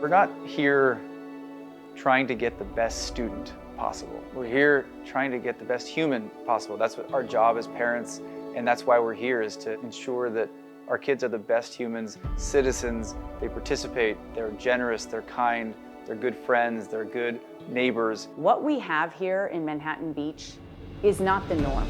We're not here trying to get the best student possible. We're here trying to get the best human possible. That's what our job as parents, and that's why we're here, is to ensure that our kids are the best humans, citizens. They participate, they're generous, they're kind, they're good friends, they're good neighbors. What we have here in Manhattan Beach is not the norm.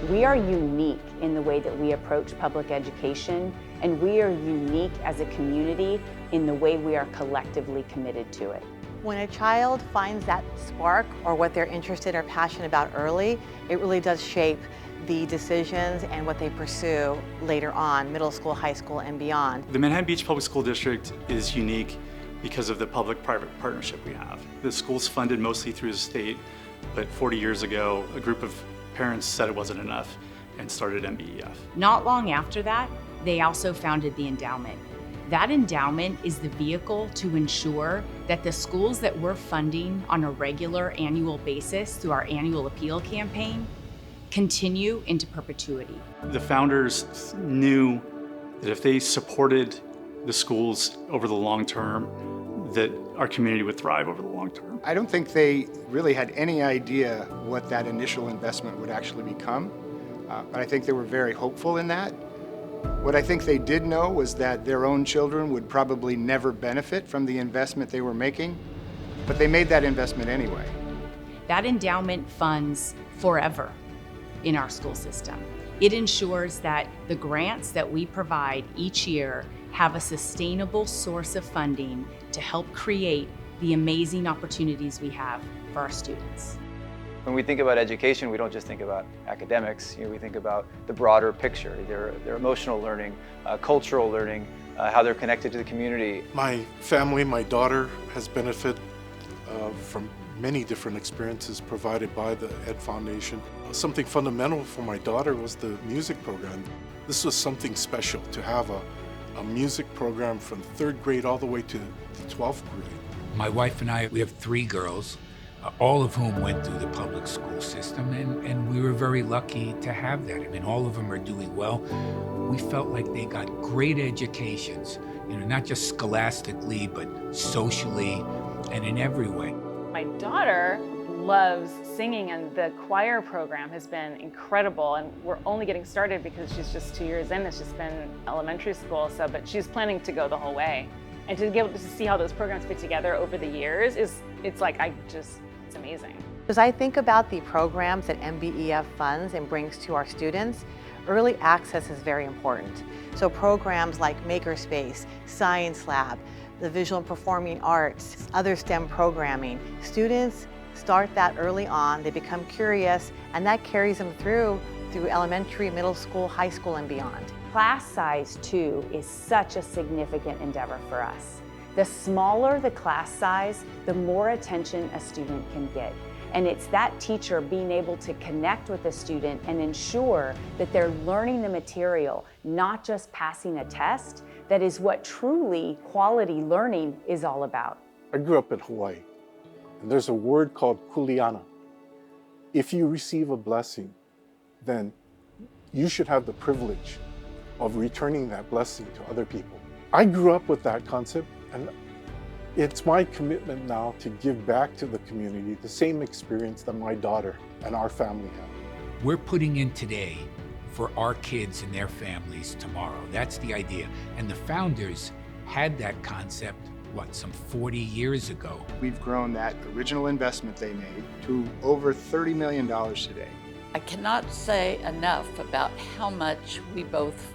We are unique in the way that we approach public education, and we are unique as a community in the way we are collectively committed to it. When a child finds that spark or what they're interested or passionate about early, it really does shape the decisions and what they pursue later on, middle school, high school, and beyond. The Manhattan Beach Public School District is unique because of the public-private partnership we have. The school's funded mostly through the state, but 40 years ago, a group of parents said it wasn't enough and started MBEF. Not long after that, they also founded the Endowment. That endowment is the vehicle to ensure that the schools that we're funding on a regular annual basis through our annual appeal campaign continue into perpetuity. The founders knew that if they supported the schools over the long term, that our community would thrive over the long term. I don't think they really had any idea what that initial investment would actually become, but I think they were very hopeful in that. What I think they did know was that their own children would probably never benefit from the investment they were making, but they made that investment anyway. That endowment funds forever in our school system. It ensures that the grants that we provide each year have a sustainable source of funding to help create the amazing opportunities we have for our students. When we think about education, we don't just think about academics. We think about the broader picture, their emotional learning, cultural learning, how they're connected to the community. My family, my daughter, has benefited from many different experiences provided by the Ed Foundation. Something fundamental for my daughter was the music program. This was something special to have a music program from 3rd grade all the way to the 12th grade. My wife and I, we have 3 girls, all of whom went through the public school system, and we were very lucky to have that. I mean, all of them are doing well. We felt like they got great educations, not just scholastically, but socially and in every way. My daughter loves singing, and the choir program has been incredible, and we're only getting started because she's just 2 years in. It's just been elementary school, but she's planning to go the whole way. And to be able to see how those programs fit together over the years it's amazing. As I think about the programs that MBEF funds and brings to our students, early access is very important. So programs like Makerspace, Science Lab, the Visual and Performing Arts, other STEM programming, students start that early on, they become curious, and that carries them through elementary, middle school, high school, and beyond. Class size, too, is such a significant endeavor for us. The smaller the class size, the more attention a student can get. And it's that teacher being able to connect with the student and ensure that they're learning the material, not just passing a test, that is what truly quality learning is all about. I grew up in Hawaii, and there's a word called kuleana. If you receive a blessing, then you should have the privilege of returning that blessing to other people. I grew up with that concept, and it's my commitment now to give back to the community the same experience that my daughter and our family have. We're putting in today for our kids and their families tomorrow. That's the idea. And the founders had that concept, some 40 years ago. We've grown that original investment they made to over $30 million today. I cannot say enough about how much we both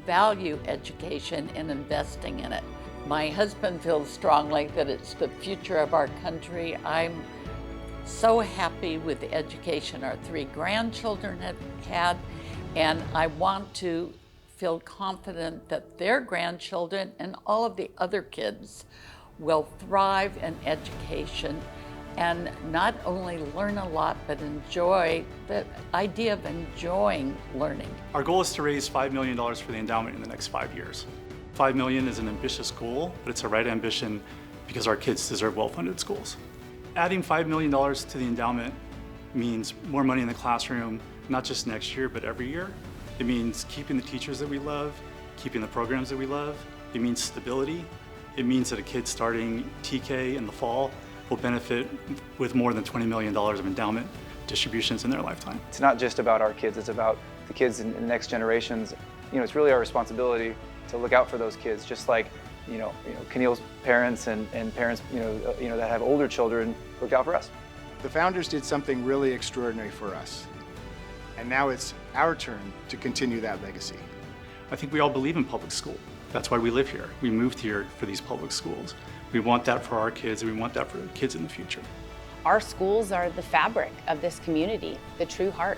value education and investing in it. My husband feels strongly that it's the future of our country. I'm so happy with the education our 3 grandchildren have had, and I want to feel confident that their grandchildren and all of the other kids will thrive in education and not only learn a lot, but enjoy the idea of enjoying learning. Our goal is to raise $5 million for the endowment in the next 5 years. $5 million is an ambitious goal, but it's the right ambition because our kids deserve well-funded schools. Adding $5 million to the endowment means more money in the classroom, not just next year, but every year. It means keeping the teachers that we love, keeping the programs that we love. It means stability. It means that a kid starting TK in the fall will benefit with more than $20 million of endowment distributions in their lifetime. It's not just about our kids, it's about the kids in the next generations. You know, it's really our responsibility to look out for those kids, just like, Keneal's parents and parents, that have older children look out for us. The founders did something really extraordinary for us. And now it's our turn to continue that legacy. I think we all believe in public school. That's why we live here. We moved here for these public schools. We want that for our kids, and we want that for kids in the future. Our schools are the fabric of this community, the true heart.